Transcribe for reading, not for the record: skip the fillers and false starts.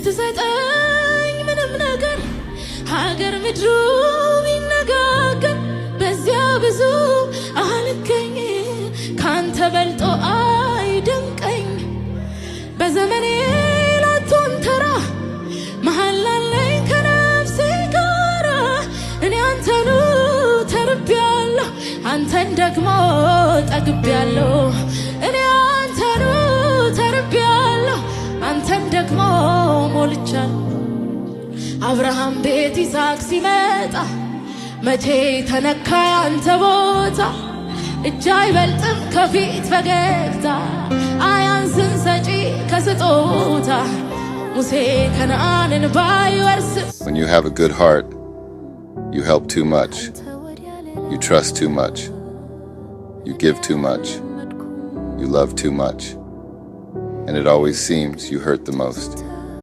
ብትሰጠኝ ምንም ነገር ሀገር ምድሩ ቢነጋገር በዚያ ብዙ አልገኝ ካንተ በልጦ አይደንቀኝ በዘመኔ ላትሆን ተራ መሃል ላለኝ ከነፍሴ ጋራ እኔ አንተኑ ተርቤያለሁ አንተን ደግሞ ጠግቤያለሁ እኔ አንተኑ ተርቤያለሁ አንተን ደግሞ ሞልቻለሁ አብርሃም ቤት ይስሐቅ ሲመጣ መቼ ተነካ ያንተ ቦታ እጅ አይበልጥም ከፊት ፈገግታ አያንስን ሰጪ ከስጦታ ሙሴ ከነዓንን ባይወርስም When you have a good heart, you help too much, you trust too much, you give too much, you love too much, and it always seems you hurt the most.